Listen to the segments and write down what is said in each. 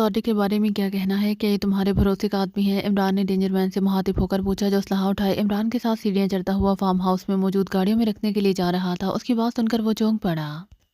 सौदी के बारे में क्या कहना है? क्या ये तुम्हारे भरोसे का आदमी है? इमरान ने डेंजर मैन से मुखातिब होकर पूछा, जो असलहा उठाए इमरान के साथ सीढ़ियां चढ़ता हुआ फार्म हाउस में मौजूद गाड़ियों में रखने के लिए जा रहा था। उसकी बात सुनकर वो चौंक पड़ा।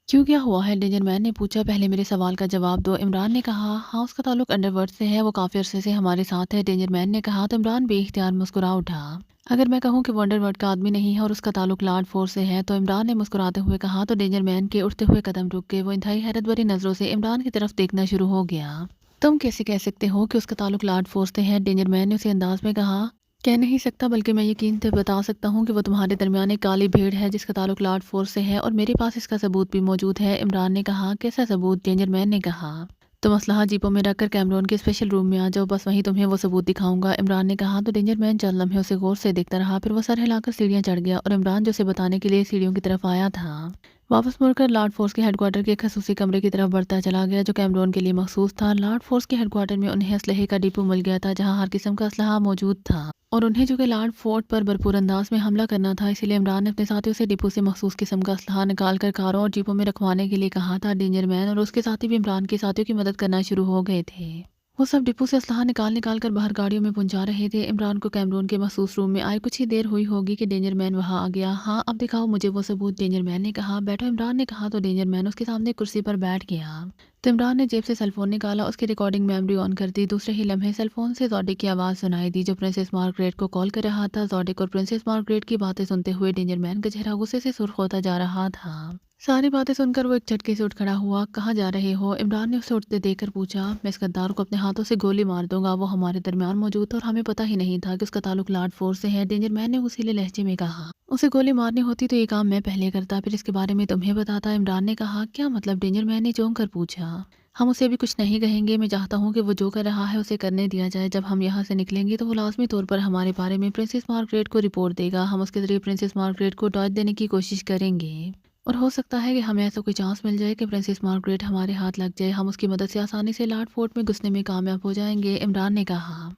क्यों, क्या हुआ है? डेंजर मैन ने पूछा। पहले मेरे सवाल का जवाब दो, इमरान ने कहा। हाँ, उसका ताल्लुक अंडरवर्ल्ड से है, वो काफी अरसे से हमारे साथ है, डेंजर मैन ने कहा। तो इमरान बेइख्तियार मुस्कुरा उठा। अगर मैं कहूँ कि वो अंडरवर्ल्ड का आदमी नहीं है और उसका ताल्लुक लार्ड फोर्स से है, तो इमरान ने मुस्कुराते हुए कहा। तो डेंजर मैन के उठते हुए कदम रुक गए। वो इंतहाई हैरत भरी नजरों से इमरान की तरफ देखना शुरू हो गया। तुम कैसे कह सकते हो कि उसका ताल्लुक लार्ड फोर्स से है? डेंजर मैन ने उसी अंदाज में कहा। कह नहीं सकता, बल्कि मैं यकीन से बता सकता हूँ कि वो तुम्हारे दरमियान एक काली भेड़ है जिसका ताल्लुक लार्ड फोर्स से है, और मेरे पास इसका सबूत भी मौजूद है, इमरान ने कहा। कैसा सबूत? डेंजर मैन ने कहा। तुम असलहा जीपों में रखकर कैमरून के स्पेशल रूम में आ जाओ, बस वहीं तुम्हें वो सबूत दिखाऊंगा, इमरान ने कहा। तो डेंजर मैन चंद लम्हे उसे गौर से देखता रहा, फिर वो सर हिलाकर सीढ़ियां चढ़ गया और इमरान जो उसे बताने के लिए सीढ़ियों की तरफ आया था, वापस मुड़कर लार्ड फोर्स के हेडक्वार्टर के खसूसी कमरे की तरफ बढ़ता चला गया, जो कैमरून के लिए मखसूस था। लार्ड फोर्स के हेडक्वार्टर में उन्हें असलहे का डिपो मिल गया था, जहां हर किस्म का असलहा मौजूद था, और उन्हें जो कि लार्ड फोर्ट पर भरपूर अंदाज में हमला करना था, इसीलिए इमरान ने अपने साथियों से डिपो से मखसूस किस्म का असलहा निकाल कर कारों और जीपों में रखवाने के लिए कहा था। डेंजर मैन और उसके साथी भी इमरान के साथियों की मदद करना शुरू हो गए थे। वो सब डिपो से असलहा निकाल निकाल कर बाहर गाड़ियों में पहुंचा रहे थे। इमरान को कैमरून के मखसूस रूम में आए कुछ ही देर हुई होगी कि डेंजर मैन वहां आ गया। हाँ, अब दिखाओ मुझे वो सबूत, डेंजर मैन ने कहा। बैठो, इमरान ने कहा। तो डेंजर मैन उसके सामने कुर्सी पर बैठ गया। तो इमरान ने जेब से सेलफोन निकाला, उसकी रिकॉर्डिंग मेमोरी ऑन कर दी। दूसरे ही लम्हे सेलफोन से ज़ोडिक की आवाज़ सुनाई दी, जो प्रिंसेस मार्गरेट को कॉल कर रहा था। ज़ोडिक और प्रिंसेस मार्गरेट की बातें सुनते हुए डेंजर मैन का चेहरा गुस्से से सुर्ख होता जा रहा था। सारी बातें सुनकर वो एक झटके से उठ खड़ा हुआ। कहाँ जा रहे हो? इमरान ने उसे उठते देखकर पूछा। मैं इस गद्दार को अपने हाथों से गोली मार दूंगा। वो हमारे दरमियान मौजूद था और हमें पता ही नहीं था कि उसका ताल्लुक लार्ड फोर्स से है, डेंजर मैन ने उसीले लहजे में कहा। उसे गोली मारनी होती तो ये काम मैं पहले करता, फिर इसके बारे में तुम्हें बताता, इमरान ने कहा। क्या मतलब? डेंजर मैन ने चौंक कर पूछा। हम उसे भी कुछ नहीं कहेंगे, मैं चाहता हूँ कि वो जो कर रहा है उसे करने दिया जाए। जब हम यहाँ से निकलेंगे तो वो लाजमी तौर पर हमारे बारे में प्रिंसेस मार्गरेट को रिपोर्ट देगा। हम उसके जरिए प्रिंसेस मार्गरेट को डॉज देने की कोशिश करेंगे, और हो सकता है कि हमें ऐसा कोई चांस मिल जाए कि प्रिंसेस मार्गरेट हमारे हाथ लग जाए। हम उसकी मदद से आसानी से लार्ड फोर्ट में घुसने में कामयाब हो जाएंगे, इमरान ने कहा।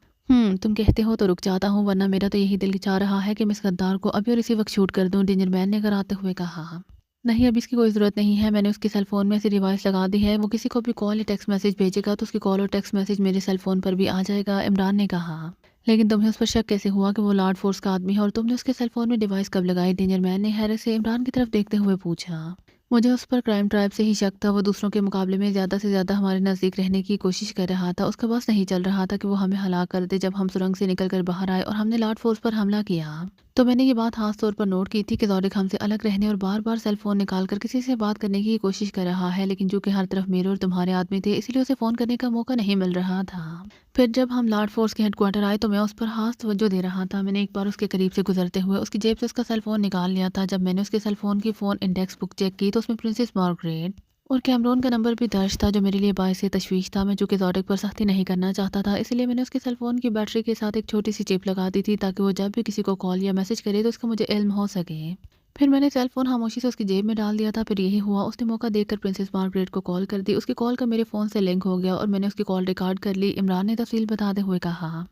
तुम कहते हो तो रुक जाता हूँ, वरना मेरा तो यही दिल चाह रहा है कि मैं इस गद्दार को अभी और इसी वक्त शूट कर दूं, डेंजर मैन ने कराते हुए कहा। नहीं, अभी इसकी कोई ज़रूरत नहीं है, मैंने उसके सेल फोन में ऐसी डिवाइस लगा दी है, वो किसी को भी कॉल या टेक्स्ट मैसेज भेजेगा तो उसकी कॉल और टेक्स्ट मैसेज मेरे सेल फोन पर भी आ जाएगा, इमरान ने कहा। लेकिन तुम्हें उस पर शक कैसे हुआ कि वो लार्ड फोर्स का आदमी है, और तुमने उसके सेल फोन में डिवाइस कब लगाई? डेंजर मैन ने हैरत से इमरान की तरफ देखते हुए पूछा। मुझे उस पर क्राइम ट्राइब से ही शक था। वो दूसरों के मुकाबले में ज़्यादा से ज़्यादा हमारे नज़दीक रहने की कोशिश कर रहा था। उसका बस नहीं चल रहा था कि वो हमें हलाक कर दे। जब हम सुरंग से निकल कर बाहर आए और हमने लार्ड फोर्स पर हमला किया, तो मैंने ये बात खास तौर पर नोट की थी कि ज़ोडिक हमसे अलग रहने और बार बार सेल फोन निकाल कर किसी से बात करने की कोशिश कर रहा है, लेकिन चूंकि हर तरफ मेरे और तुम्हारे आदमी थे, इसलिए उसे फ़ोन करने का मौका नहीं मिल रहा था। फिर जब हम लार्ड फोर्स के हेडक्वार्टर आए तो मैं उस पर खास तवज्जो दे रहा था। मैंने एक बार उसके करीब से गुजरते हुए उसकी जेब से उसका सेल फोन निकाल लिया था। जब मैंने उसके सेल फोन की फ़ोन इंडेक्स बुक चेक की तो उसमें प्रिंसेस मार्गरेट और कैमरून का नंबर भी दर्ज था, जो मेरे लिए बायसे तशवीश था। मैं चूंकि ज़ोडिक पर सख्ती नहीं करना चाहता था, इसलिए मैंने उसके सेल फोन की बैटरी के साथ एक छोटी सी चिप लगा दी थी, ताकि वो जब भी किसी को कॉल या मैसेज करे तो उसका मुझे इल्म हो सके। फिर मैंने सेल फोन खामोशी से उसकी जेब में डाल दिया था। फिर यही हुआ, उसने मौका देखकर प्रिंसेस मार्गरेट को कॉल कर दी। उसकी कॉल का मेरे फ़ोन से लिंक हो गया और मैंने उसकी कॉल रिकॉर्ड कर ली, इमरान ने तफसील बताते हुए कहा।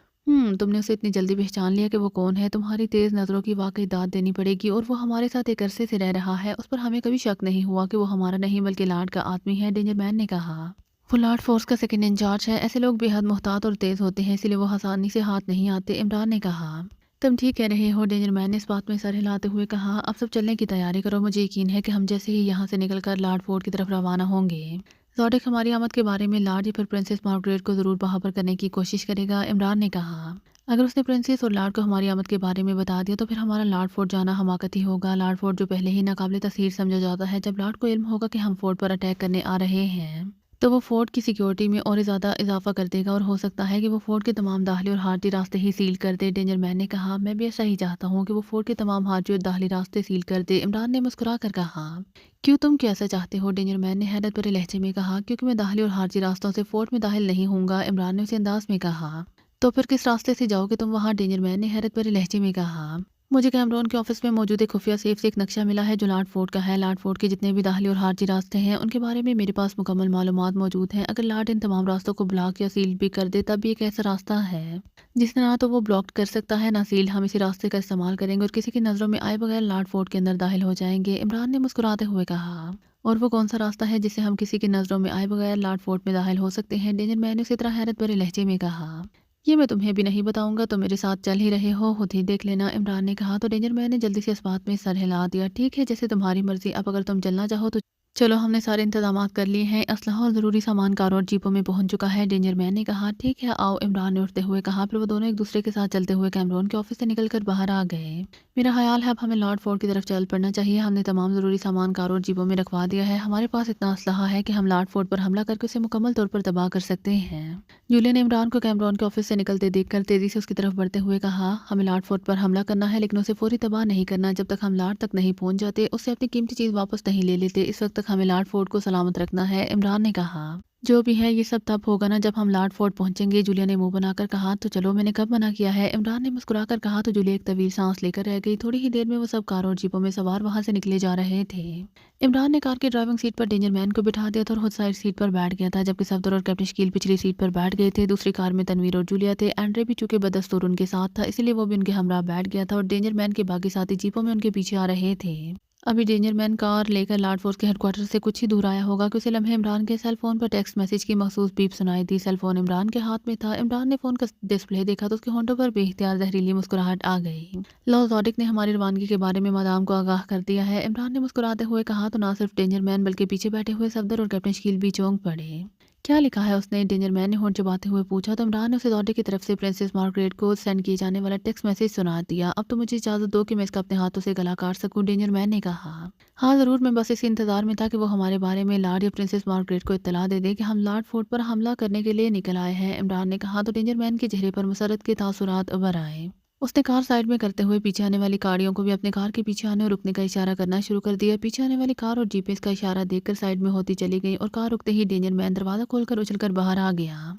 तुमने उसे इतनी जल्दी पहचान लिया कि वो कौन है? तुम्हारी तेज़ नज़रों की वाकई दाद देनी पड़ेगी, और वो हमारे साथ एक अरसे से रह रहा है। उस पर हमें कभी शक नहीं हुआ कि वो हमारा नहीं बल्कि लार्ड का आदमी है, डेंजर मैन ने कहा। वो लार्ड फोर्स का सेकंड इंचार्ज है। ऐसे लोग बेहद मुहतात और तेज़ होते हैं, इसलिए वो आसानी से हाथ नहीं आते, इमरान ने कहा। तुम ठीक कह रहे हो, डेंजर मैन ने इस बात में सर हिलाते हुए कहा। अब सब चलने की तैयारी करो, मुझे यकीन है कि हम जैसे ही यहाँ से निकलकर लार्ड फोर्ट की तरफ रवाना होंगे, ज़ोडिक हमारी आमद के बारे में लार्ड या फिर प्रिंसेस मार्गरेट को ज़रूर बाहर करने की कोशिश करेगा, इमरान ने कहा। अगर उसने प्रिंसेस और लार्ड को हमारी आमद के बारे में बता दिया तो फिर हमारा लार्ड फोर्ट जाना हमाकत ही होगा। लार्ड फोर्ट जो पहले ही नाकाबिले तस्खीर समझा जाता है, जब लार्ड को इल्म होगा कि हम फोर्ट पर अटैक करने आ रहे हैं, तो वो फोर्ट की सिक्योरिटी में और ज़्यादा इजाफा कर देगा, और हो सकता है कि वो फोर्ट के तमाम दाखिली और हार्जी रास्ते ही सील कर दे, डेंजर मैन ने कहा। मैं भी ऐसा ही चाहता हूँ कि वो फोर्ट के तमाम हार्जी और दाखिली रास्ते सील कर दे, इमरान ने मुस्कुरा कर कहा। क्यों, तुम क्या ऐसा चाहते हो? डेंजर मैन ने हैरत भरे लहजे में कहा। क्योंकि मैं दाखिली और हार्जी रास्तों से फोर्ट में दाखिल नहीं होऊंगा, इमरान ने उसे अंदाज में कहा। तो फिर किस रास्ते से जाओगे तुम वहाँ? डेंजर मैन ने हैरत भरे लहजे में कहा। मुझे कैमरून के ऑफिस में मौजूद एक खुफिया सेफ से एक नक्शा मिला है जो लार्ड फोर्ट का है। लार्ड फोर्ट के जितने भी दाखिली और हार्जी रास्ते हैं, उनके बारे में मेरे पास मुकम्मल मालूमात मौजूद हैं। अगर लार्ड इन तमाम रास्तों को ब्लॉक या सील भी कर दे, तब भी एक ऐसा रास्ता है जिसने ना तो वो ब्लॉक कर सकता है ना सील। हम इसी रास्ते का इस्तेमाल करेंगे और किसी की नज़रों में आए बगैर लार्ड फोर्ट के अंदर दाखिल हो जाएंगे, इमरान ने मुस्कुराते हुए कहा। और वो कौन सा रास्ता है जिससे हम किसी की नज़रों में आए बगैर लॉर्ड फोर्ट में दाखिल हो सकते हैं? डेंजर मैन ने उसी तरह हैरत भरे लहजे में कहा। ये मैं तुम्हें भी नहीं बताऊंगा, तो मेरे साथ चल ही रहे हो, खुद ही देख लेना, इमरान ने कहा। तो डेंजर मैन ने जल्दी से इस बात में सर हिला दिया। ठीक है, जैसे तुम्हारी मर्जी, अब अगर तुम चलना चाहो तो चलो, हमने सारे इंतजाम कर लिए हैं, असलहा और ज़रूरी सामान कारों और जीपों में पहुंच चुका है, डेंजर मैन ने कहा। ठीक है आओ, इमरान ने उठते हुए कहा। फिर वो दोनों एक दूसरे के साथ चलते हुए कैमरॉन के ऑफिस से निकलकर बाहर आ गए। मेरा ख्याल है अब हमें लॉर्ड फोर्ट की तरफ चल पड़ना चाहिए। हमने तमाम ज़रूरी सामान कारों और जीपों में रखवा दिया है। हमारे पास इतना असलहा है कि हम लॉर्ड फोर्ट पर हमला करके उसे मुकम्मल तौर पर तबाह कर सकते हैं। जूलिया ने इमरान को कैमरॉन के ऑफिस से निकलते देखकर तेजी से उसकी तरफ बढ़ते हुए कहा। हमें लॉर्ड फोर्ट पर हमला करना है, लेकिन उसे फौरी तबाह नहीं करना। जब तक हम लॉर्ड तक नहीं पहुंच जाते, उससे अपनी कीमती चीज़ वापस नहीं ले लेते, इस वक्त तक हमें लॉर्ड फोर्ट को सलामत रखना है, इमरान ने कहा। जो भी है ये सब तब होगा ना जब हम लॉर्ड फोर्ट पहुंचेंगे, जूलिया ने मुंह बनाकर कहा। तो चलो, मैंने कब मना किया है, इमरान ने मुस्कुराकर कहा। तो जूलिया एक तवील सांस लेकर रह गई। थोड़ी ही देर में वो सब कारों और जीपों में सवार वहां से निकले जा रहे थे। इमरान ने कार की ड्राइविंग सीट पर डेंजर मैन को बिठा दिया था और खुद साइड सीट पर बैठ गया था, जबकि सफदर और कैप्टन शकील पिछली सीट पर बैठ गए थे। दूसरी कार में तनवीर और जूलिया थे। एंड्रे भी चूंकि बदस्तूर उनके साथ था, इसलिए वो भी उनके हमरा बैठ गया था और डेंजर मैन के बाकी साथी जीपों में उनके पीछे आ रहे थे। अभी डेंजर मैन कार लेकर लॉर्ड फोर्स के हेडक्वार्टर से कुछ ही दूर आया होगा कि उसे लम्हे इमरान के सेल फोन पर टेक्स्ट मैसेज की मखसूस बीप सुनाई दी। सेल फोन इमरान के हाथ में था। इमरान ने फोन का डिस्प्ले देखा तो उसके होंठों पर बेख्तियार जहरीली मुस्कुराहट आ गई। लॉर्ड ज़ोडिक ने हमारी रवानगी के बारे में मादाम को आगाह कर दिया है, इमरान ने मुस्कुराते हुए कहा। तो ना सिर्फ डेंजर मैन बल्कि पीछे बैठे हुए सफदर और कैप्टन शकील भी चौंक पड़े। क्या लिखा है उसने, डेंजर मैन ने होंठ चबाते हुए पूछा। तो इमरान ने उसे ज़ोडिक की तरफ से प्रिंसेस मार्गरेट को सेंड किए जाने वाला टेक्स्ट मैसेज सुना दिया। अब तो मुझे इजाज़त दो कि मैं इसका अपने हाथों से गला काट सकूं, डेंजर मैन ने कहा। हाँ ज़रूर, मैं बस इसी इंतज़ार में था कि वो हमारे बारे में लॉर्ड या प्रिंसेस मार्गरेट को इत्तला दे दे कि हम लॉर्ड फोर्ट पर हमला करने के लिए निकल आए हैं, इमरान ने कहा। तो डेंजर मैन के चेहरे पर मुसरत के तासुरात उभर आए। उसने कार साइड में करते हुए पीछे आने वाली गाड़ियों को भी अपने कार के पीछे आने और रुकने का इशारा करना शुरू कर दिया। पीछे आने वाली कार और जीपें इसका इशारा देखकर साइड में होती चली गई और कार रुकते ही डेंजर मैन दरवाज़ा खोलकर उछलकर बाहर आ गया।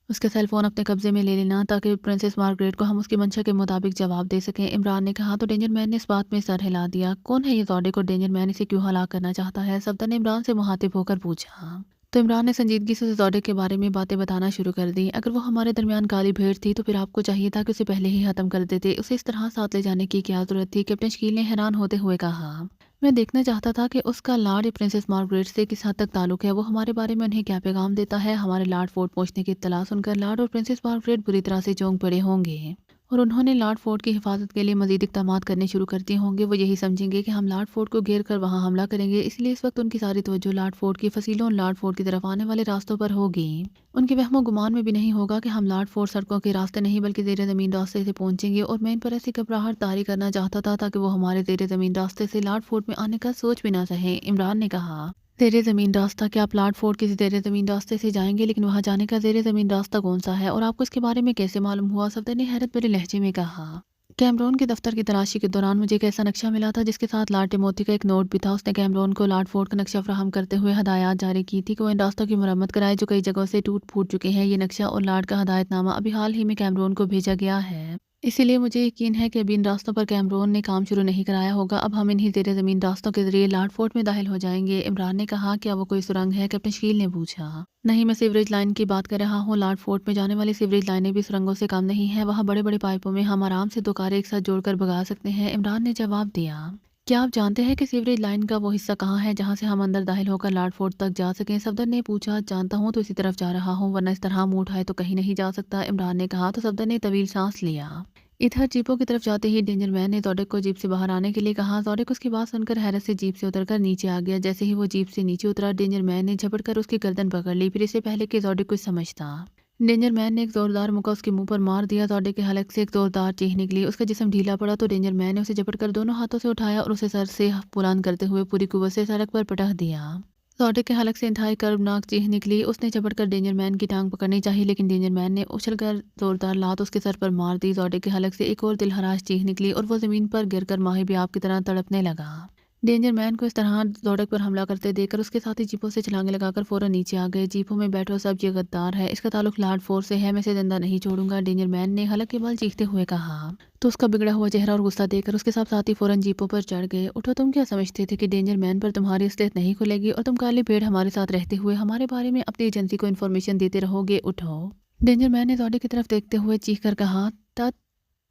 उसके सेल फोन अपने कब्जे में ले लेना ताकि प्रिंसेस मार्गरेट को हम उसकी मंशा के मुताबिक जवाब दे सकें, इमरान ने कहा। तो डेंजर मैन ने इस बात में सर हिला दिया। कौन है ये ज़ोडिक और डेंजर मैन इसे क्यों हलाक करना चाहता है, सफदर ने इमरान से मुखातिब होकर पूछा। तो इमरान ने संजीदगी से उसे ज़ोडिक के बारे में बातें बताना शुरू कर दी। अगर वो हमारे दरमियान काली भेड़ थी तो फिर आपको चाहिए था कि उसे पहले ही खत्म कर देते, उसे इस तरह साथ ले जाने की क्या जरूरत थी, कैप्टन शकील ने हैरान होते हुए कहा। मैं देखना चाहता था कि उसका लॉर्ड या प्रिंसेस मार्गरेट से किस हद तक ताल्लुक है, वो हमारे बारे में उन्हें क्या पैगाम देता है। हमारे लॉर्ड फोर्ट पहुंचने की इत्तला सुनकर लॉर्ड और प्रिंसेस मार्गरेट बुरी तरह से चौंक पड़े होंगे और उन्होंने लॉर्ड फोर्ट की हिफाजत के लिए मजीद इक़दाम करने शुरू कर दिए होंगे। वो यही समझेंगे कि हम लॉर्ड फोर्ट को घेर कर वहां हमला करेंगे, इसलिए इस वक्त उनकी सारी तवज्जो लॉर्ड फोर्ट की फसीलों और लॉर्ड फोर्ट की तरफ आने वाले रास्तों पर होगी। उनके वहमो गुमान में भी नहीं होगा कि हम लॉर्ड फोर्ट सड़कों के रास्ते नहीं बल्कि ज़ेर ज़मीन रास्ते से पहुंचेंगे और मैं इन पर ऐसी घबराहट तारी करना चाहता था ताकि वो हमारे ज़ेर ज़मीन रास्ते से लॉर्ड फोर्ट में आने का सोच भी ना सहे, इमरान ने कहा। ज़ेर ज़मीन रास्ता, क्या आप लॉर्ड फोर्ट किसी ज़ेर ज़मीन रास्ते से जाएंगे, लेकिन वहां जाने का ज़ेर ज़मीन रास्ता कौन सा है और आपको इसके बारे में कैसे मालूम हुआ, सफदर ने हैरत भरे लहजे में कहा। कैमरॉन के दफ्तर की तलाशी के दौरान मुझे एक ऐसा नक्शा मिला था जिसके साथ लॉर्ड टिमोथी का एक नोट भी था। उसने कैमरॉन को लॉर्ड फोर्ट का नक्शा फराहम करते हुए हदायत जारी की थी कि वो इन रास्तों की मरम्मत कराए जो कई जगहों से टूट फूट चुके हैं। ये नक्शा और लॉर्ड का हदायतनामा अभी हाल ही में कैमरॉन को भेजा गया है, इसीलिए मुझे यकीन है कि अभी इन रास्तों पर कैमरॉन ने काम शुरू नहीं कराया होगा। अब हम इन्हीं ज़ेर ज़मीन रास्तों के जरिए लॉर्ड फोर्ट में दाखिल हो जाएंगे, इमरान ने कहा। क्या वो कोई सुरंग है, कैप्टन शकील ने पूछा। नहीं, मैं सीवरेज लाइन की बात कर रहा हूँ। लॉर्ड फोर्ट में जाने वाली सीवरेज लाइनें भी सुरंगों से कम नहीं है। वहाँ बड़े बड़े पाइपों में हम आराम से दो कारें एक साथ जोड़कर भगा सकते हैं, इमरान ने जवाब दिया। क्या आप जानते हैं कि सीवरेज लाइन का वो हिस्सा कहाँ है जहाँ से हम अंदर दाखिल होकर लॉर्ड फोर्ट तक जा सकें, सफदर ने पूछा। जानता हूँ तो इसी तरफ जा रहा हूँ, वरना इस तरह मुंह उठाए तो कहीं नहीं जा सकता, इमरान ने कहा। तो सफदर ने तवील सांस लिया। इधर जीपों की तरफ जाते ही डेंजर मैन ने ज़ोडिक को जीप से बाहर आने के लिए कहा। ज़ोडिक उसकी बात सुनकर हैरत से जीप से उतरकर नीचे आ गया। जैसे ही वो जीप से नीचे उतरा, डेंजर मैन ने झपट कर उसकी गर्दन पकड़ ली, फिर इससे पहले कि ज़ोडिक कुछ समझता। डेंजर मैन ने एक जोरदार मुक्का उसके मुंह पर मार दिया। ज़ोडिक के हलक से एक जोरदार चीख निकली। उसका जिस्म ढीला पड़ा तो डेंजर मैन ने उसे झपट कर दोनों हाथों से उठाया और उसे सर से बुलंद करते हुए पूरी कुव्वत से सड़क पर पटक दिया। ज़ोडिक के हलक से इंतहाई कर्बनाक चीख निकली। उसने झपट कर डेंजर मैन की टांग पकड़नी चाहिए, लेकिन डेंजर मैन ने उछलकर जोरदार लात उसके सर पर मार दी। ज़ोडिक के हलक से एक और दिलहराश चीख निकली और वो ज़मीन पर गिरकर माही भी आपकी तरह तड़पने लगा। डेंजर मैन को इस तरह ज़ोडिक पर हमला करते देखकर उसके साथी जीपों से छलांगे लगाकर फौरन नीचे आ गए। जीपों में बैठो सब, ये गद्दार है, इसका ताल्लुक लॉर्ड फोर्ट से है, मैं इसे जिंदा नहीं छोड़ूंगा, डेंजर मैन ने हलक के बल चीखते हुए कहा। तो उसका बिगड़ा हुआ चेहरा और गुस्सा देखकर उसके सब साथी फौरन जीपों पर चढ़ गए। उठो, तुम क्या समझते थे कि डेंजर मैन पर तुम्हारी असलियत नहीं खुलेगी और तुम काली भेड़ हमारे साथ रहते हुए हमारे बारे में अपनी एजेंसी को इन्फॉर्मेशन देते रहोगे। उठो, डेंजर मैन ने ज़ोडिक की तरफ देखते हुए चीख कर कहा। तत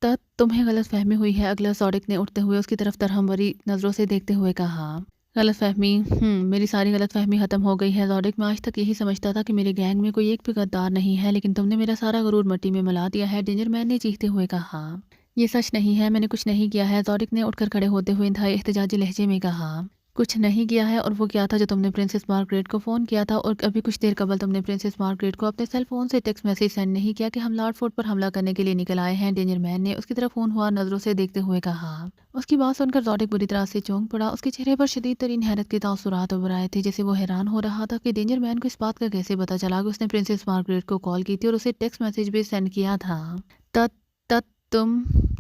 तत तुम्हें गलत फहमी हुई है, अगला ज़ोडिक ने उठते हुए उसकी तरफ तरहम भरी नजरों से देखते हुए कहा। गलत फहमी मेरी सारी गलत फहमी ख़त्म हो गई है ज़ोडिक। मैं आज तक यही समझता था कि मेरे गैंग में कोई एक भी गद्दार नहीं है, लेकिन तुमने मेरा सारा गुरूर मिट्टी में मिला दिया है, डेंजर मैन ने चीखते हुए कहा। ये सच नहीं है, मैंने कुछ नहीं किया है, ज़ोडिक ने उठकर खड़े होते हुए इंतहाई एहतजाजी लहजे में कहा। कुछ नहीं किया है? और वो क्या था जो तुमने प्रिंसेस मार्गरेट को फ़ोन किया था, और अभी कुछ देर कबल तुमने प्रिंसेस मार्गरेट को अपने सेल फ़ोन से टेक्स्ट मैसेज सेंड नहीं किया कि हम लॉर्ड फोर्ट पर हमला करने के लिए निकल आए हैं? डेंजर मैन ने उसकी तरफ फ़ोन हुआ नज़रों से देखते हुए कहा। उसकी बात सुनकर ज़ोडिक बुरी तरह से चौंक पड़ा। उसके चेहरे पर शदीद तरीन हैरत के तासुरात उभर आए थे, जैसे वो हैरान हो रहा था कि डेंजर मैन को इस बात का कैसे पता चला कि उसने प्रिंसेस मार्गरेट को कॉल की थी और उसे टेक्स्ट मैसेज भी सेंड किया था। तत तत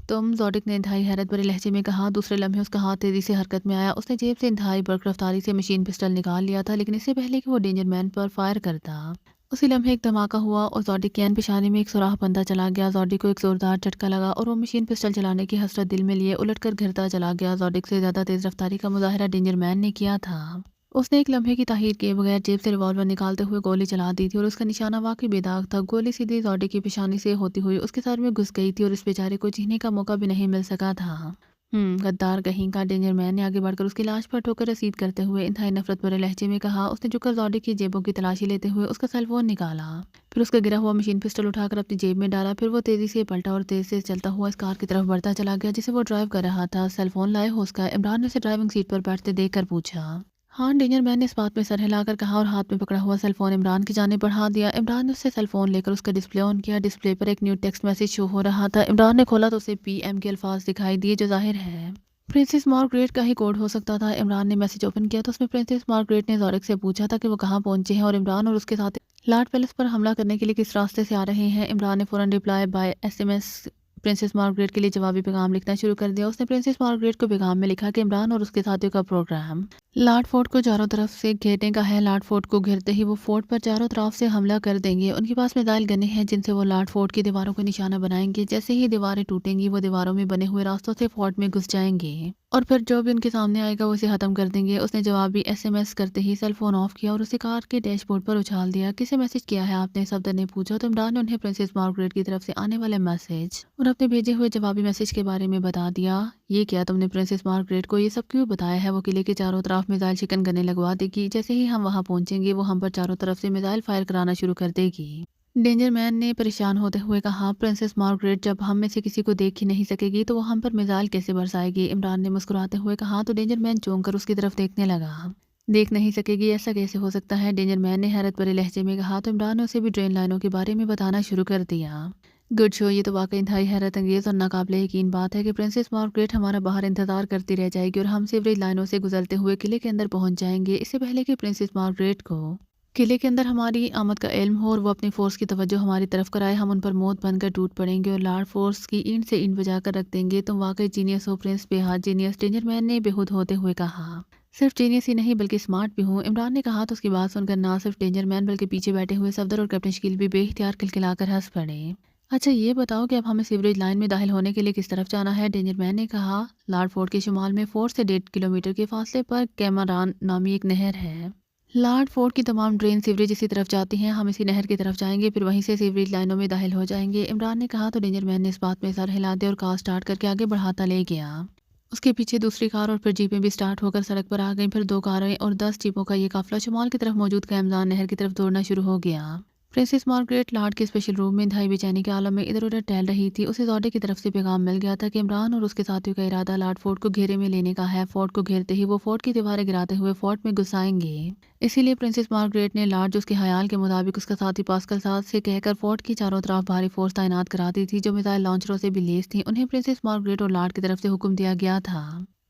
तुम ज़ोडिक ने इंतहाई हैरत भरे लहजे में कहा। दूसरे लम्हे उसका हाथ तेजी से हरकत में आया। उसने जेब से इंतहाई बर्क रफ्तारी से मशीन पिस्टल निकाल लिया था, लेकिन इससे पहले कि वो डेंजर मैन पर फायर करता, उसी लम्हे एक धमाका हुआ और ज़ोडिक के पेशानी में एक सुराख बनता चला गया। ज़ोडिक को एक जोरदार झटका लगा और वो मशीन पिस्टल चलाने की हसरत दिल में लिए उलटकर गिरता चला गया। ज़ोडिक से ज़्यादा तेज़ रफ्तारी का मुजाहरा डेंजर मैन ने किया था। उसने एक लम्हे की ताहीर किए बगैर जेब से रिवॉल्वर निकालते हुए गोली चला दी थी और उसका निशाना वाकई बेदाग था। गोली सीधी ज़ोडिक की पेशानी से होती हुई उसके सर में घुस गई थी और इस बेचारे को चीखने का मौका भी नहीं मिल सका था। गद्दार कहीं का, डेंजर मैन ने आगे बढ़कर उसकी लाश पर ठोकर रसीद करते हुए इंतहाई नफरत भरे लहजे में कहा। उसने झुककर ज़ोडिक की जेबों की तलाशी लेते हुए उसका सेल फोन निकाला, फिर उसका गिरा हुआ मशीन पिस्टल उठाकर अपनी जेब में डाला। फिर वो तेजी से पलटा और तेज से चलता हुआ इस कार की तरफ बढ़ता चला गया जिसे वो ड्राइव कर रहा था। सेल फोन लाए हो उसका? इमरान ने उसे ड्राइविंग सीट पर बैठते देख कर पूछा। हाँ, डेंजर मैन ने इस बात में सर हिलाकर कहा और हाथ में पकड़ा हुआ सेल फोन इमरान की जानिब बढ़ा दिया। इमरान ने उससे सेल फोन लेकर उसका डिस्प्ले ऑन किया। डिस्प्ले पर एक न्यू टेक्स्ट मैसेज शो हो रहा था। इमरान ने खोला तो उसे पीएम के अल्फाज दिखाई दिए, जो जाहिर है प्रिंसेस मार्गरेट का ही कोड हो सकता था। इमरान ने मैसेज ओपन किया तो उसमें प्रिंसेस मार्गरेट ने ज़ोडिक से पूछा था कि वो कहाँ पहुंचे हैं और इमरान और उसके साथ लॉर्ड पैलेस पर हमला करने के लिए किस रास्ते से आ रहे हैं। इमरान ने फौरन reply by SMS princess Margaret के लिए जवाबी पैगाम लिखना शुरू कर दिया। उसने प्रिंसेस मार्गरेट को पैगाम में लिखा कि इमरान और उसके साथियों का प्रोग्राम लॉर्ड फोर्ट को चारों तरफ से घेरने का है। लॉर्ड फोर्ट को घेरते ही वो फोर्ट पर चारों तरफ से हमला कर देंगे। उनके पास मिसाइल गने हैं जिनसे वो लॉर्ड फोर्ट की दीवारों को निशाना बनाएंगे। जैसे ही दीवारें टूटेंगी वो दीवारों में बने हुए रास्तों से फोर्ट में घुस जाएंगे और फिर जो भी उनके सामने आएगा वो उसे खत्म कर देंगे। उसने जवाबी एसएमएस करते ही सेल फोन ऑफ किया और उसे कार के डैशबोर्ड पर उछाल दिया। किसे मैसेज किया है आपने? सफदर ने पूछा तो इमरान ने उन्हें प्रिंसेस मार्गरेट की तरफ से आने वाले मैसेज और अपने भेजे हुए जवाबी मैसेज के बारे में बता दिया। ये क्या तुमने प्रिंसेस मार्गरेट को ये सब क्यों बताया है? वो किले के चारों तरफ मिसाइल शिकन गने लगवा देगी। जैसे ही हम वहाँ पहुंचेंगे वो हम पर चारों तरफ से मिसाइल फायर कराना शुरू कर देगी। डेंजर मैन ने परेशान होते हुए कहा। प्रिंसेस मार्गरेट जब हम में से किसी को देख ही नहीं सकेगी तो वो हम पर मिसाइल कैसे बरसाएगी? इमरान ने मुस्कुराते हुए कहा तो डेंजर मैन चौंक कर उसकी तरफ देखने लगा। देख नहीं सकेगी, ऐसा कैसे हो सकता है? डेंजर मैन ने हैरत भरे लहजे में कहा तो इमरान ने उसे भी ट्रेन लाइनों के बारे में बताना शुरू कर दिया। गुड शो, ये तो वाकई इंतहाई हैरत अंगेज और नाकाबिले यकीन बात है कि प्रिंसेस मार्गरेट हमारा बाहर इंतजार करती रह जाएगी और हम सीवरेज लाइनों से गुजरते हुए किले के अंदर पहुंच जाएंगे, इससे पहले कि प्रिंसेस मार्गरेट को किले के अंदर हमारी आमद का इल्म हो और वो अपनी फोर्स की तवज्जो हमारी तरफ कराए। हम उन पर मौत बनकर टूट पड़ेंगे और लॉर्ड फोर्स की ईंट से ईंट बजा कर रख देंगे। तुम वाकई जीनियस हो प्रिंस, बेहद जीनियस, डेंजर मैन ने बेहूद होते हुए कहा। सिर्फ जीनियस ही नहीं बल्कि स्मार्ट भी हूँ, इमरान ने कहा तो उसकी बात सुनकर ना सिर्फ डेंजर मैन बल्कि पीछे बैठे हुए सफदर और कैप्टन शकील भी बेइख्तियार खिलखिलाकर हंस पड़े। अच्छा ये बताओ कि अब हमें सीवरेज लाइन में दाखिल होने के लिए किस तरफ जाना है? डेंजर मैन ने कहा। लॉर्ड फोर्ट के शुमाल में फोर्ट से 1.5 किलोमीटर के फासले पर कैमरान नामी एक नहर है। लॉर्ड फोर्ट की तमाम ड्रेन सीवरेज इसी तरफ जाती हैं। हम इसी नहर की तरफ जाएंगे, फिर वहीं से सीवरेज लाइनों में दाखिल हो जाएंगे, इमरान ने कहा तो डेंजर मैन ने इस बात में सर हिला दिया और कार स्टार्ट करके आगे बढ़ाता ले गया। उसके पीछे दूसरी कार और फिर जीपें भी स्टार्ट होकर सड़क पर आ गईं। फिर 2 कारें और 10 जीपों का ये काफिला शुमाल की तरफ मौजूद कैमरान नहर की तरफ दौड़ना शुरू हो गया। प्रिंसेस मार्गरेट लॉर्ड के स्पेशल रूम में इंतहाई बेचैनी के आलम में इधर उधर टहल रही थी। उसे ज़ोडिक की तरफ से पैगाम मिल गया था कि इमरान और उसके साथियों का इरादा लॉर्ड फोर्ट को घेरे में लेने का है। फोर्ट को घेरते ही वो फोर्ट की दीवारें गिराते हुए फोर्ट में घुस आएंगे। इसीलिए प्रिंसेस मार्गरेट ने लॉर्ड जो उसके ख्याल के मुताबिक उसका साथी पास्कल साथ से कहकर फोर्ट की चारों तरफ भारी फोर्स तैनात करा दी थी जो मिसाइल लॉन्चरों से भी लेस थी। उन्हें प्रिंसेस मार्गरेट और लॉर्ड की तरफ से हुक्म दिया गया था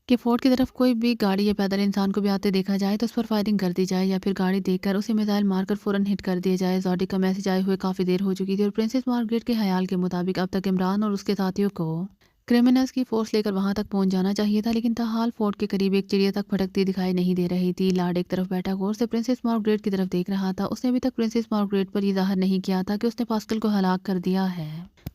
कि फोर्ट की तरफ कोई भी गाड़ी या पैदल इंसान को भी आते देखा जाए तो उस पर फायरिंग कर दी जाए या फिर गाड़ी देखकर उसे मिसाइल मारकर फौरन हिट कर दिया जाए। ज़ोडिक का मैसेज आए हुए काफ़ी देर हो चुकी थी और प्रिंसेस मार्गरेट के ख्याल के मुताबिक अब तक इमरान और उसके साथियों को क्रिमिनल्स की फोर्स लेकर वहां तक पहुंच जाना चाहिए था, लेकिन ताहाल फोर्ट के करीब एक चिड़िया तक भटकती दिखाई नहीं दे रही थी। लॉर्ड एक तरफ बैठा गौर से प्रिंसेस मार्गरेट की तरफ देख रहा था। उसने अभी तक प्रिंसेस मार्गरेट पर यह जाहिर नहीं किया था कि उसने पास्कल को हलाक कर दिया है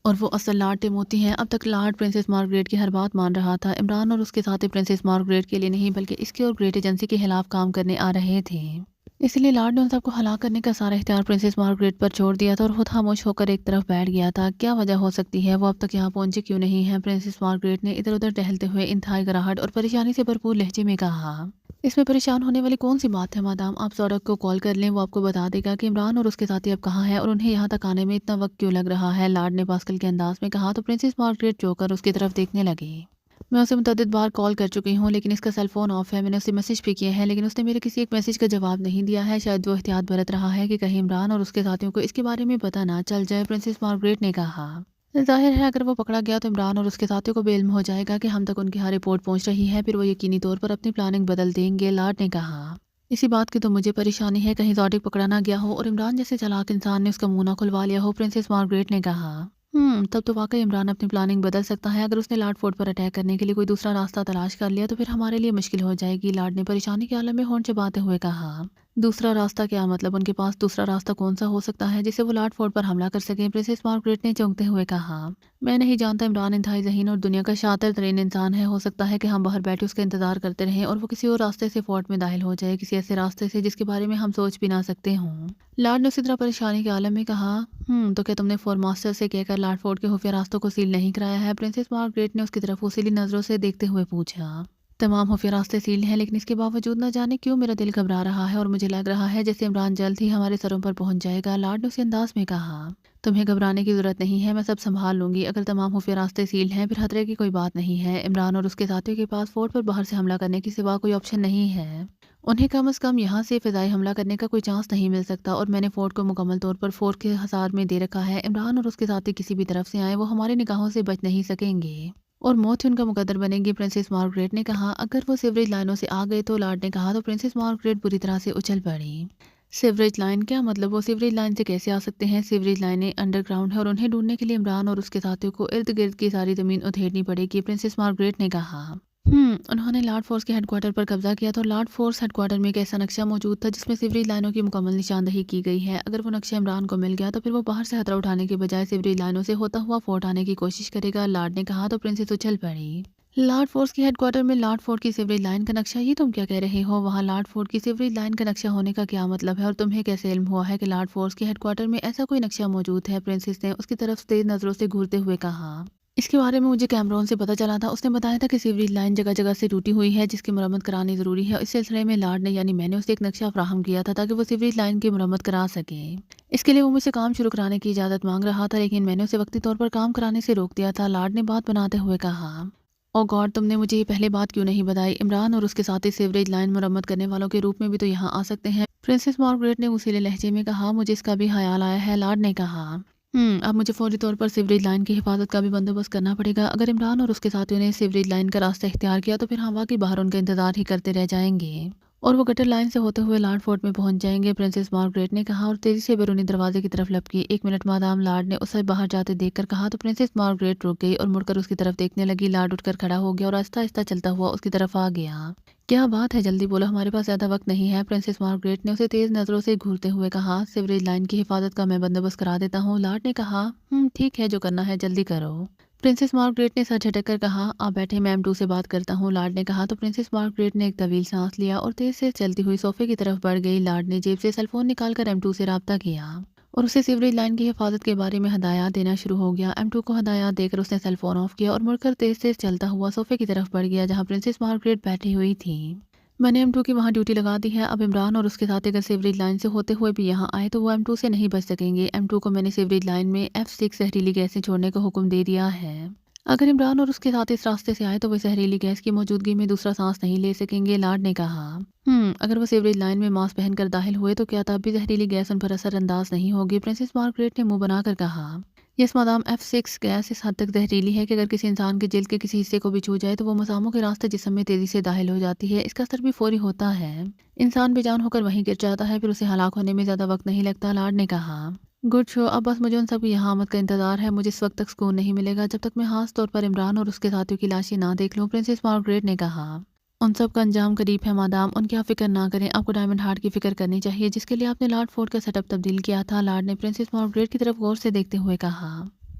और वो असल लॉर्ड टिमोथी हैं। अब तक लॉर्ड प्रिंसेस मार्गरेट की हर बात मान रहा था। इमरान और उसके साथी प्रिंसेस मार्गरेट के लिए नहीं बल्कि इसके और ग्रेट एजेंसी के खिलाफ काम करने आ रहे थे। इसलिए लॉर्ड ने उन सबको हलाक करने का सारा इख्तियार प्रिंसेस मार्गरेट पर छोड़ दिया था और खुद खामोश होकर एक तरफ बैठ गया था। क्या वजह हो सकती है? वो अब तक यहाँ पहुंचे क्यों नहीं है? प्रिंसेस मार्गरेट ने इधर उधर टहलते हुए इंतहाई कराहट और परेशानी से भरपूर लहजे में कहा। इसमें परेशान होने वाली कौन सी बात है मादाम, आप सौरभ को कॉल कर लें, वो आपको बता देगा कि इमरान और उसके साथी अब कहाँ हैं और उन्हें यहाँ तक आने में इतना वक्त क्यों लग रहा है, लार्ड ने पास्कल के अंदाज में कहा। तो प्रिंसेस मार्गरेट चौंकर उसकी तरफ देखने लगी। मैं उसे मुतअद्दिद बार कॉल कर चुकी हूँ लेकिन इसका सेल फोन ऑफ है। मैंने उसे मैसेज भी किए हैं लेकिन उसने मेरे किसी एक मैसेज का जवाब नहीं दिया है। शायद वो एहतियात बरत रहा है कि कहीं इमरान और उसके साथियों को इसके बारे में पता ना चल जाए, प्रिंसेस मार्गरेट ने कहा। ज़ाहिर है अगर वो पकड़ा गया तो इमरान और उसके साथियों को बेइल्म हो जाएगा कि हम तक उनकी हर रिपोर्ट पहुंच रही है, फिर वो यकीनी तौर पर अपनी प्लानिंग बदल देंगे, लार्ड ने कहा। इसी बात की तो मुझे परेशानी है, कहीं ज़ोडिक पकड़ा ना गया हो और इमरान जैसे चालाक इंसान ने उसका मुंह ना खुलवा लिया हो, प्रिंसेस मार्गरेट ने कहा। तब तो वाकई इमरान अपनी प्लानिंग बदल सकता है। अगर उसने लार्ड फोर्ट पर अटैक करने के लिए कोई दूसरा रास्ता तलाश कर लिया तो फिर हमारे लिए मुश्किल हो जाएगी, लार्ड ने परेशानी के आलम में होंठ चबाते हुए कहा। दूसरा रास्ता क्या मतलब, उनके पास दूसरा रास्ता कौन सा हो सकता है जिससे वो लार्ड फोर्ट पर हमला कर सकें, प्रिंसेस मार्गरेट ने चौंकते हुए कहा। मैं नहीं जानता, इमरान इंतहाई ज़हीन और दुनिया का शातिर तरीन इंसान है। हो सकता है कि हम बाहर बैठे उसका इंतजार करते रहें और वो किसी और रास्ते से फोर्ट में दाखिल हो जाए, किसी ऐसे रास्ते से जिसके बारे में हम सोच भी ना सकते हों, लार्ड ने उसी तरह परेशानी के आलम में कहा। तो क्या तुमने फोर मास्टर से कहकर लार्ड फोर्ट के खुफिया रास्तों को सील नहीं कराया है, प्रिंसेस मार्गरेट ने उसकी तरफ उसीली नजरों से देखते हुए पूछा। तमाम खुफिया रास्ते सील हैं लेकिन इसके बावजूद न जाने क्यों मेरा दिल घबरा रहा है और मुझे लग रहा है जैसे इमरान जल्द ही हमारे सरों पर पहुंच जाएगा, लार्ड ने उसी अंदाज में कहा। तुम्हें घबराने की जरूरत नहीं है, मैं सब संभाल लूंगी। अगर तमाम खुफिया रास्ते सील हैं फिर खतरे की कोई बात नहीं है। इमरान और उसके साथियों के पास फोर्ट पर बाहर से हमला करने के सिवा कोई ऑप्शन नहीं है। उन्हें कम से कम यहाँ से फिजाई हमला करने का कोई चांस नहीं मिल सकता और मैंने फोर्ट को मुकम्मल तौर पर फोर्ट के हसार में दे रखा है। इमरान और उसके साथी किसी भी तरफ से आए वो हमारी निगाहों से बच नहीं सकेंगे और मौत ही उनका मुकद्दर बनेगी, प्रिंसेस मार्गरेट ने कहा। अगर वो सीवरेज लाइनों से आ गए तो, लार्ड ने कहा। तो प्रिंसेस मार्गरेट बुरी तरह से उछल पड़ी। सीवरेज लाइन क्या मतलब, वो सीवरेज लाइन से कैसे आ सकते हैं? सीवरेज लाइनें अंडरग्राउंड है और उन्हें ढूंढने के लिए इमरान और उसके साथियों को इर्द गिर्द की सारी जमीन उधेड़नी पड़ेगी, प्रिंसेस मार्गरेट ने कहा। उन्होंने लार्ड फोर्स के हेडक्वार्टर पर कब्जा किया तो लार्ड फोर्स हेडक्वार्टर में एक ऐसा नक्शा मौजूद था जिसमें सीवरेज लाइनों की मुकम्मल निशानदही की गई है। अगर वो नक्शा इमरान को मिल गया तो फिर वो बाहर से खतरा उठाने के बजाय सीवरेज लाइनों से होता हुआ फोर्ट आने की कोशिश करेगा, लार्ड ने कहा। तो प्रिंसेस उछल पड़ी। लार्ड फोर्स के हेडक्वार्टर में लार्ड फोर्ट की सीवरेज लाइन का नक्शा, ये तुम क्या कह रहे हो? वहाँ लार्ड फोर्ट की सीवरेज लाइन का नक्शा होने का क्या मतलब है और तुम्हें कैसे इल्म हुआ है कि लार्ड फोर्स के हेडक्वार्टर में ऐसा कोई नक्शा मौजूद है? प्रिंसेस ने उसकी तरफ तेज नजरों से घूरते हुए कहा। इसके बारे में मुझे कैमरॉन से पता चला था, उसने बताया था कि सीवरेज लाइन जगह जगह से टूटी हुई है जिसकी मरम्मत करानी ज़रूरी है। इस सिलसिले में लार्ड ने यानी मैंने उसे एक नक्शा फराहम किया था ताकि वो सीवरेज लाइन की मरम्मत करा सके। इसके लिए वो मुझसे काम शुरू कराने की इजाज़त मांग रहा था लेकिन मैंने उसे वक्ती तौर पर काम कराने से रोक दिया था, लार्ड ने बात बनाते हुए कहा। ओ गॉड, तुमने मुझे ये पहले बात क्यों नहीं बताई? इमरान और उसके साथी सीवरेज लाइन मरम्मत करने वालों के रूप में भी तो यहाँ आ सकते हैं, प्रिंसेस मार्गरेट ने उसीले लहजे में कहा। मुझे इसका भी ख्याल आया है, लार्ड ने कहा। अब मुझे फौरी तौर पर सीवरेज लाइन की हिफाजत का भी बंदोबस्त करना पड़ेगा। अगर इमरान और उसके साथियों ने सीवरेज लाइन का रास्ता इख्तियार किया तो फिर हम वाकई बाहर उनका इंतजार ही करते रह जाएंगे और वो गटर लाइन से होते हुए लार्ड फोर्ट में पहुंच जाएंगे, प्रिंसेस मार्गरेट ने कहा और तेजी से बैरूनी दरवाजे की तरफ लपकी। 1 मिनट मादाम, लार्ड ने उसे बाहर जाते देखकर कहा। तो प्रिंसेस मार्गरेट रुक गई और मुड़कर उसकी तरफ देखने लगी। लार्ड उठकर खड़ा हो गया और आहिस्ता आहिस्ता चलता हुआ उसकी तरफ आ गया। क्या बात है, जल्दी बोलो, हमारे पास ज्यादा वक्त नहीं है, प्रिंसेस मार्गरेट ने उसे तेज नजरों से घूरते हुए कहा। सीवरेज लाइन की हिफाजत का मैं बंदोबस्त करा देता हूँ, लार्ड ने कहा। ठीक है, जो करना है जल्दी करो, प्रिंसेस मार्गरेट ने सर झटक कर कहा। आप बैठे, मैं M2 से बात करता हूँ, लार्ड ने कहा। तो प्रिंसेस मार्गरेट ने एक तवील सांस लिया और तेज से चलती हुई सोफे की तरफ बढ़ गई। लार्ड ने जेब से सेलफोन निकालकर M2 से राब्ता किया और उसे सीवरेज लाइन की हिफाजत के बारे में हदायत देना शुरू हो गया। M2 को हदायत देकर उसने सेलफोन ऑफ किया और मुड़कर तेज से चलता हुआ सोफे की तरफ बढ़ गया जहाँ प्रिंसेस मार्गरेट बैठी हुई थी। मैंने M2 की वहाँ ड्यूटी लगा दी है। अब इमरान और उसके साथ अगर सीवरेज लाइन से होते हुए भी यहाँ आए तो वो M2 से नहीं बच सकेंगे। M2 को मैंने सीवरेज लाइन में F6 जहरीली गैसें छोड़ने का हुक्म दे दिया है। अगर इमरान और उसके साथ इस रास्ते से आए तो वो जहरीली गैस की मौजूदगी में दूसरा सांस नहीं ले सकेंगे, लार्ड ने कहा। अगर वो सीवरेज लाइन में मास्क पहनकर दाखिल हुए तो क्या तब भी जहरीली गैस उन पर असरअंदाज नहीं होगी? प्रिंसेस मार्गरेट ने मुंह बनाकर कहा। यस मादाम, F6 गैस इस हद तक जहरीली है कि अगर किसी इंसान के जिल्द के किसी हिस्से को भी छू जाए तो वो मसामों के रास्ते जिस्म में तेजी से दाखिल हो जाती है। इसका असर भी फौरी होता है, इंसान बेजान होकर वहीं गिर जाता है, फिर उसे हलाक होने में ज्यादा वक्त नहीं लगता, लार्ड ने कहा। गुड शो, अब बस मुझे उन सब की यहाँ आमद का इंतजार है। मुझे इस वक्त तक सुकून नहीं मिलेगा जब तक मैं खास तौर पर इमरान और उसके साथियों की लाशें ना देख लूँ, प्रिंसेस मार्गरेट ने कहा। उन सब का अंजाम करीब है मादाम, उनकी आप फिक्र ना करें। आपको डायमंड हार्ट की फिक्र करनी चाहिए जिसके लिए आपने लार्ड फोर्ट का सेटअप तब्दील किया था, लार्ड ने प्रिंसेस मार्गरेट की तरफ गौर से देखते हुए कहा।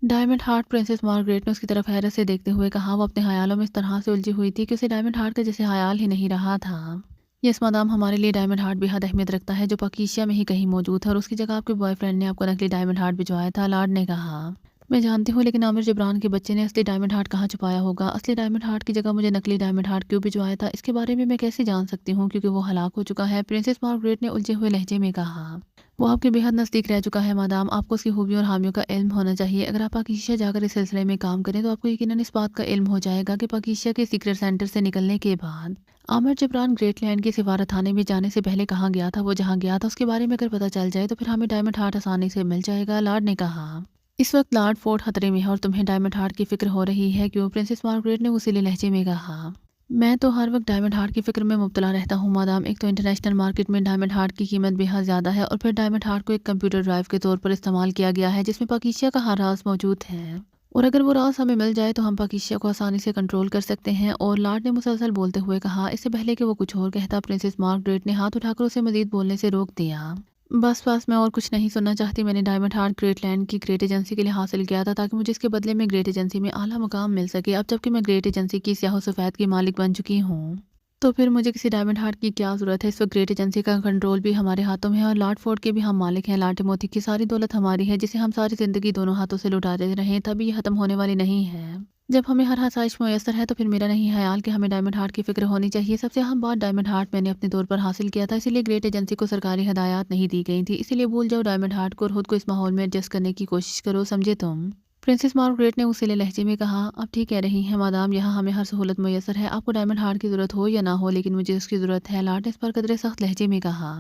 डायमंड हार्ट, प्रिंसेस मार्गरेट ने उसकी तरफ हैरत से देखते हुए कहा। वो अपने ख्यालों में इस तरह से उलझी हुई थी कि उसे डायमंड हार्ट का जैसे ख्याल ही नहीं रहा था। यस मादाम, हमारे लिए डायमंड हार्ट बेहद अहमियत रखता है जो पाकिस्तान में ही कहीं मौजूद है और उसकी जगह आपके बॉयफ्रेंड ने आपको नकली डायमंड हार्ट भिजवाया था, लार्ड ने कहा। मैं जानती हूँ, लेकिन आमिर जबरान के बच्चे ने असली डायमंड हार्ट कहाँ छुपाया होगा? असली डायमंड हार्ट की जगह मुझे नकली डायमंड हार्ट क्यों भिजवाया था? इसके बारे में मैं कैसे जान सकती हूँ, क्योंकि वो हलाक हो चुका है। प्रिंसेस मार्गरेट ने उलझे हुए लहजे में कहा। वो आपके बेहद नज़दीक रह चुका है मादाम, आपको उसकी खूबियों और खामियों का इल्म होना चाहिए। अगर आप पाकिस्तान जाकर इस सिलसिले में काम करें तो आपको यकीनन इस बात का इल्म हो जाएगा कि पाकिस्तान के सीक्रेट सेंटर से निकलने के बाद आमिर जबरान ग्रेटलैंड के सिफारत खाने में जाने से पहले कहाँ गया था। वो जहाँ गया था उसके बारे में अगर पता चल जाए तो फिर हमें डायमंड हार्ट आसानी से मिल जाएगा, लॉर्ड ने कहा। इस वक्त लॉर्ड फोर्ट खतरे में है और तुम्हें डायमंड हार्ट की फिक्र हो रही है क्यों? प्रिंसेस मार्गरेट ने उसीले लहजे में कहा। मैं तो हर वक्त डायमंड हार्ट की फिक्र में मुब्तला रहता हूँ मादाम। एक तो इंटरनेशनल मार्केट में डायमंड हार्ट की कीमत बेहद ज़्यादा है और फिर डायमंड हार्ट को एक कंप्यूटर ड्राइव के तौर पर इस्तेमाल किया गया है जिसमें पाकिस्तान का हर राज मौजूद है। और अगर वो राज हमें मिल जाए तो हम पाकिस्तान को आसानी से कंट्रोल कर सकते हैं। और लॉर्ड ने मुसलसल बोलते हुए कहा। इससे पहले कि वो कुछ और कहता, प्रिंसेस मार्गरेट ने हाथ उठाकर उसे मजीद बोलने से रोक दिया। बस मैं और कुछ नहीं सुनना चाहती। मैंने डायमंड हार्ट ग्रेटलैंड की ग्रेट एजेंसी के लिए हासिल किया था ताकि मुझे इसके बदले में ग्रेट एजेंसी में आला मुकाम मिल सके। अब जबकि मैं ग्रेट एजेंसी की स्याह सफ़ेद की मालिक बन चुकी हूँ तो फिर मुझे किसी डायमंड हार्ट की क्या ज़रूरत है? इस वक्त ग्रेट एजेंसी का कंट्रोल भी हमारे हाथों में है और लॉर्ड फोर्ट के भी हम मालिक हैं। लॉर्ड टिमोथी की सारी दौलत हमारी है जिसे हम सारी ज़िंदगी दोनों हाथों से लुटाते रहें तभी ये ख़त्म होने वाली नहीं है। जब हमें हर आसाइश मुयसर है तो फिर मेरा नहीं ख्याल कि हमें डायमंड हार्ट की फिक्र होनी चाहिए। सबसे अहम बात, डायमंड हार्ट मैंने अपने तौर पर हासिल किया था, इसीलिए ग्रेट एजेंसी को सरकारी हदायत नहीं दी गई थी। इसीलिए भूल जाओ डायमंड हार्ट को और खुद को इस माहौल में एडजस्ट करने की कोशिश करो, समझे तुम? प्रिंसेस मार्गरेट ने उसीले लहजे में कहा। आप ठीक कह रही हैं मादाम, यहाँ हमें हर सहूलत मुयसर है। आपको डायमंड हार्ट की ज़रूरत हो या ना हो, लेकिन मुझे उसकी ज़रूरत है, लॉर्ड ने इस पर कदरे सख्त लहजे में कहा।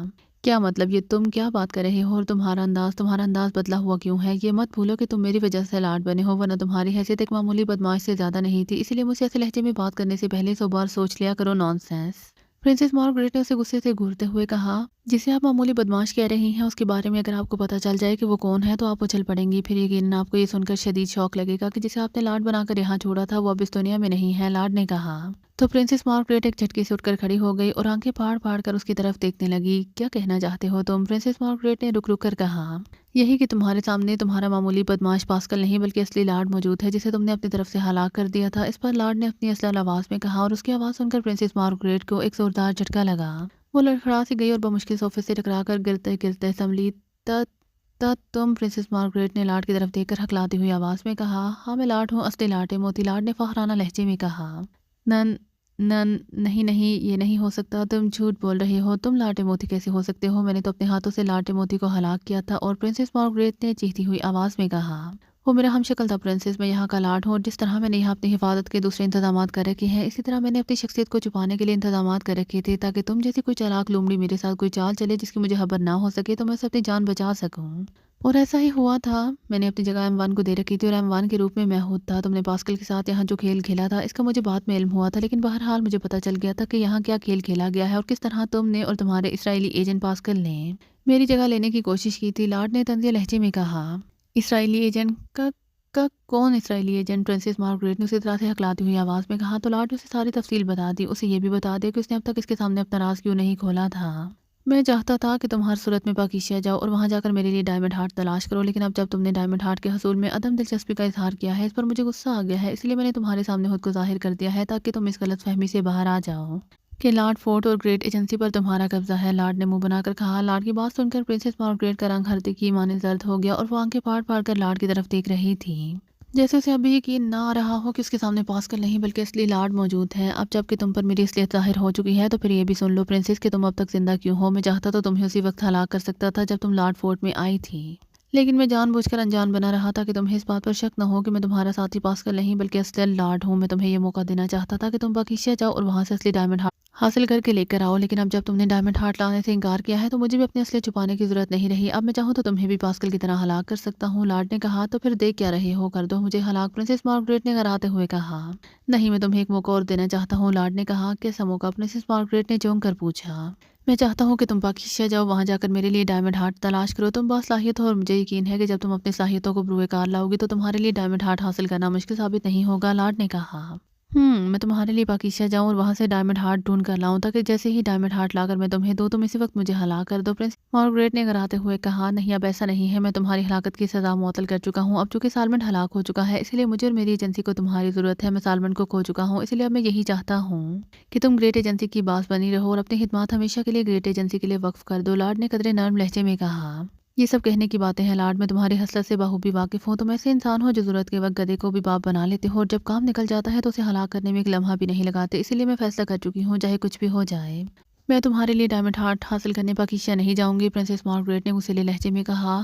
क्या मतलब? ये तुम क्या बात कर रहे हो? और तुम्हारा अंदाज बदला हुआ क्यों है? ये मत भूलो कि तुम मेरी वजह से लॉर्ड बने हो, वरना तुम्हारी हैसियत एक मामूली बदमाश से ज़्यादा नहीं थी। इसीलिए मुझसे ऐसे लहजे में बात करने से पहले 100 बार सोच लिया करो। नॉनसेंस। प्रिंसेस मार्गरेट ने उसे गुस्से से घूरते हुए कहा। जिसे आप मामूली बदमाश कह रही हैं उसके बारे में अगर आपको पता चल जाए कि वो कौन है तो आप उछल पड़ेंगी। फिर यकीनन आपको ये सुनकर शदीद शौक लगेगा कि जिसे आपने लॉर्ड बनाकर यहाँ छोड़ा था वो अब इस दुनिया में नहीं है, लॉर्ड ने कहा। तो प्रिंसेस मार्गरेट एक झटके से उठकर खड़ी हो गई और आंखें फाड़ फाड़ कर उसकी तरफ देखने लगी। क्या कहना चाहते हो तुम? प्रिंसेस मार्गरेट ने रुक रुक कर कहा। यही कि तुम्हारे सामने तुम्हारा मामूली बदमाश पास्कल नहीं बल्कि असली लॉर्ड मौजूद है जिसे तुमने अपनी तरफ से हलाक कर दिया था। इस पर लॉर्ड ने अपनी असलल आवाज़ में कहा और उसकी आवाज़ सुनकर प्रिंसेस मार्गरेट को एक जोरदार झटका लगा। वो लड़खड़ा सी गई और बमुश्किल सोफे से टकरा कर गिरते गिरते संभली। तत तत तुम? प्रिंसेस मार्गरेट ने लॉर्ड की तरफ देखकर हकलाती हुई आवाज़ में कहा। हाँ, मैं लॉर्ड हूँ, असली लॉर्ड है, मोती लॉर्ड ने फखराना लहजे में कहा। नन नन नहीं नहीं, ये नहीं हो सकता, तुम झूठ बोल रहे हो। तुम लॉर्ड टिमोथी कैसे हो सकते हो? मैंने तो अपने हाथों से लॉर्ड टिमोथी को हलाक किया था। और प्रिंसेस मार्गरेट ने चीखती हुई आवाज़ में कहा। वो मेरा हमशक्ल था प्रिंसेस, मैं यहाँ का लॉर्ड हूँ और जिस तरह मैंने यहाँ अपनी हिफाजत के दूसरे इंतजाम कर रखे हैं इसी तरह मैंने अपनी शख्सियत को छुपाने के लिए इंतजाम कर रखे थे ताकि तुम जैसी कोई चालाक लूमड़ी मेरे साथ कोई चाल चले जिसकी मुझे खबर ना हो सके तो मैं उसे अपनी जान बचा सकूँ। और ऐसा ही हुआ था। मैंने अपनी जगह M1 को दे रखी थी और M1 के रूप में मैं खुद था। तुमने पास्कल के साथ यहाँ जो खेल खेला था इसका मुझे बाद में इल्म हुआ था, लेकिन बहरहाल मुझे पता चल गया था कि यहाँ क्या खेल खेला गया है और किस तरह तुमने और तुम्हारे इसराइली एजेंट पास्कल ने मेरी जगह लेने की कोशिश की थी, लॉर्ड ने तंज़िया लहजे में कहा। इसराइली एजेंट का कौन इसराइली एजेंट? प्रिंसेस मार्गरेट ने उसी तरह से हकलाती हुई आवाज़ में कहा। तो लॉर्ड ने उसे सारी तफसील बता दी। उसे ये भी बता दे कि उसने अब तक इसके सामने अपना राज क्यों नहीं खोला था। मैं चाहता था कि तुम हर सूरत में पाकिस्तान जाओ और वहां जाकर मेरे लिए डायमंड हार्ट तलाश करो, लेकिन अब जब तुमने डायमंड हार्ट के हसूल में अदम दिलचस्पी का इजहार किया है इस पर मुझे गुस्सा आ गया है। इसलिए मैंने तुम्हारे सामने खुद को जाहिर कर दिया है ताकि तुम इस गलत फहमी से बाहर आ जाओ कि लॉर्ड फोर्ट और ग्रेट एजेंसी पर तुम्हारा कब्जा है। लॉर्ड ने मुंह बनाकर कहा। लॉर्ड की बात सुनकर प्रिंसेस मार्गरेट का रंग हरदी की माने जर्द हो गया और वो आंखें फाड़ फाड़ कर लॉर्ड की तरफ देख रही थी जैसे उसे अभी यकीन ना आ रहा हो कि उसके सामने पास्कल नहीं बल्कि असली लॉर्ड मौजूद है। अब जबकि तुम पर मेरी असलियत जाहिर हो चुकी है तो फिर ये भी सुन लो प्रिंसेस कि तुम अब तक जिंदा क्यों हो। मैं चाहता तो तुम्हें उसी वक्त हलाक कर सकता था जब तुम लॉर्ड फोर्ट में आई थी, लेकिन मैं जानबूझकर अनजान बना रहा था कि तुम्हें इस बात पर शक न हो कि मैं तुम्हारा साथी पास्कल नहीं बल्कि असली लॉर्ड हूँ। मैं तुम्हें ये मौका देना चाहता था कि तुम पाकिस्तान जाओ और वहाँ से असली डायमंड हार्ट हासिल करके लेकर आओ, लेकिन अब जब तुमने डायमंड हार्ट लाने से इनकार किया है तो मुझे भी अपने असलियत छुपाने की जरूरत नहीं रही। अब मैं चाहूँ तो तुम्हें भी पास्कल की तरह हलाक कर सकता हूँ, लॉर्ड ने कहा। तो फिर देख क्या रहे हो, कर दो मुझे हलाक, प्रिंसेस मार्गरेट ने कराते हुए कहा। नहीं, मैं तुम्हें एक मौका और देना चाहता हूँ, लॉर्ड ने कहा। कैसा मौका? प्रिंसेस मार्गरेट ने चौंक कर पूछा। मैं चाहता हूँ कि तुम पाकिस्तान जाओ, वहाँ जाकर मेरे लिए डायमंड हार्ट तलाश करो। तुम बासलाहियत हो और मुझे यकीन है कि जब तुम अपनी साहित्यों को बुरुए कार लाओगी तो तुम्हारे लिए डायमंड हार्ट हासिल करना मुश्किल साबित नहीं होगा, लॉर्ड ने कहा। मैं तुम्हारे लिए पाकिस्तान जाऊँ और वहाँ से डायमंड हार्ट ढूंढ कर लाऊं ताकि जैसे ही डायमंड हार्ट लाकर मैं तुम्हें दूं तुम इसी वक्त मुझे हलाक कर दो, प्रिंस मार्गरेट ने कराते हुए कहा। नहीं, अब ऐसा नहीं है, मैं तुम्हारी हलाकत की सजा मुअत्तल कर चुका हूँ। अब चूंकि सालमन हलाक हो चुका है इसलिए मुझे और मेरी एजेंसी को तुम्हारी ज़रूरत है। मैं सालमन को खो चुका हूँ, इसलिए अब मैं यही चाहता हूँ कि तुम ग्रेट एजेंसी की बास बनी रहो और अपनी खिदमत हमेशा के लिए ग्रेट एजेंसी के लिए वक्फ कर दो, लॉर्ड ने कदरे नर्म लहजे में कहा। یہ سب کہنے کی باتیں ہیں لارڈ، میں تمہاری حسرت سے بخوبی واقف ہوں، تم ایسے انسان ہو جو ضرورت کے وقت گدھے کو بھی باپ بنا لیتے ہو اور جب کام نکل جاتا ہے تو اسے ہلاک کرنے میں ایک لمحہ بھی نہیں لگاتے، اسی لیے میں فیصلہ کر چکی ہوں چاہے کچھ بھی ہو جائے میں تمہارے لیے ڈائمنڈ ہارٹ حاصل کرنے پاکیزہ نہیں جاؤں گی۔ پرنسس مارگریٹ نے غصیلے لہجے میں کہا۔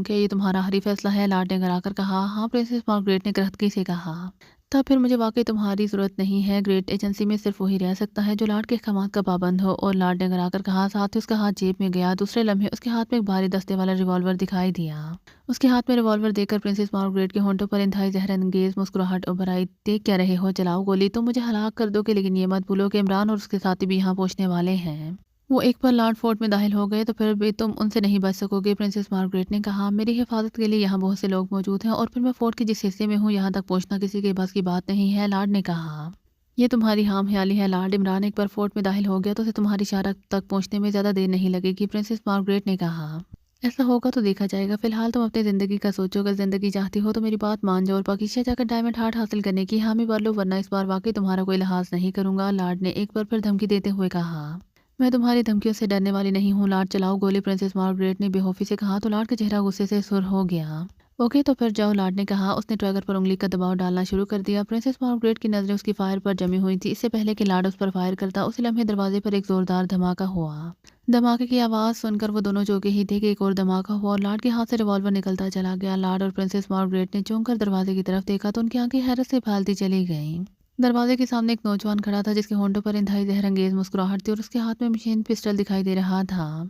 کیا یہ تمہارا آخری فیصلہ ہے؟ لارڈ نے گھرا کر کہا۔ ہاں، پرنسس مارگریٹ نے کرختگی سے کہا۔ تب پھر مجھے واقعی تمہاری ضرورت نہیں ہے، گریٹ ایجنسی میں صرف وہی رہ سکتا ہے جو لارڈ کے احکامات کا پابند ہو۔ اور لارڈ نے گھرا کر کہا، ساتھ ہی اس کا ہاتھ جیب میں گیا۔ دوسرے لمحے اس کے ہاتھ میں ایک بھاری دستے والا ریوالور دکھائی دیا۔ اس کے ہاتھ میں ریوالور دیکھ کر پرنسس مارگریٹ کے ہونٹوں پر انتہائی زہر انگیز مسکراہٹ ابھر آئی۔ دیکھ کیا رہے ہو؟ چلاؤ گولی، تم مجھے ہلاک کر دو گے، لیکن یہ مت بھولو کہ عمران اور اس کے ساتھی بھی یہاں پہنچنے والے ہیں۔ وہ ایک بار لارڈ فورٹ میں داخل ہو گئے تو پھر بھی تم ان سے نہیں بچ سکو گے، پرنسس مارگریٹ نے کہا۔ میری حفاظت کے لیے یہاں بہت سے لوگ موجود ہیں اور پھر میں فورٹ کے جس حصے میں ہوں یہاں تک پہنچنا کسی کے بس کی بات نہیں ہے، لارڈ نے کہا۔ یہ تمہاری حام خیالی ہے لارڈ، عمران ایک بار فورٹ میں داخل ہو گیا تو اسے تمہاری شارہ تک پہنچنے میں زیادہ دیر نہیں لگے گی، پرنسس مارگریٹ نے کہا۔ ایسا ہوگا تو دیکھا جائے گا، فی الحال تم اپنی زندگی کا سوچو، اگر زندگی چاہتی ہو تو میری بات مان جاؤ اور پاکیزہ جا کر ڈائمنڈ ہارٹ حاصل کرنے کی حامی بن لو، ورنہ اس بار واقعی تمہارا کوئی لحاظ نہیں کروں گا، لارڈ نے ایک بار پھر دھمکی دیتے ہوئے کہا۔ میں تمہاری دھمکیوں سے ڈرنے والی نہیں ہوں لارڈ، چلاؤ گولی، پرنسس مارگریٹ نے بے خوفی سے کہا تو لارڈ کا چہرہ غصے سے سرخ ہو گیا۔ اوکے تو پھر جاؤ، لارڈ نے کہا۔ اس نے ٹریگر پر انگلی کا دباؤ ڈالنا شروع کر دیا۔ پرنسس مارگریٹ کی نظریں اس کی فائر پر جمی ہوئی تھی۔ اس سے پہلے کہ لارڈ اس پر فائر کرتا اسی لمحے دروازے پر ایک زوردار دھماکہ ہوا۔ دھماکے کی آواز سن کر وہ دونوں چونکے ہی تھے کہ ایک اور دھماکہ ہوا اور لارڈ کے ہاتھ سے ریوالور نکلتا چلا گیا۔ لارڈ اور پرنسس مارگریٹ نے چونک کر دروازے کی طرف دیکھا تو ان کی آنکھیں حیرت سے پھیلتی چلی گئیں۔ دروازے کے سامنے ایک نوجوان کھڑا تھا جس کے ہونٹوں پر انتہائی زہر انگیز مسکراہٹ تھی اور اس کے ہاتھ میں مشین پسٹل دکھائی دے رہا تھا۔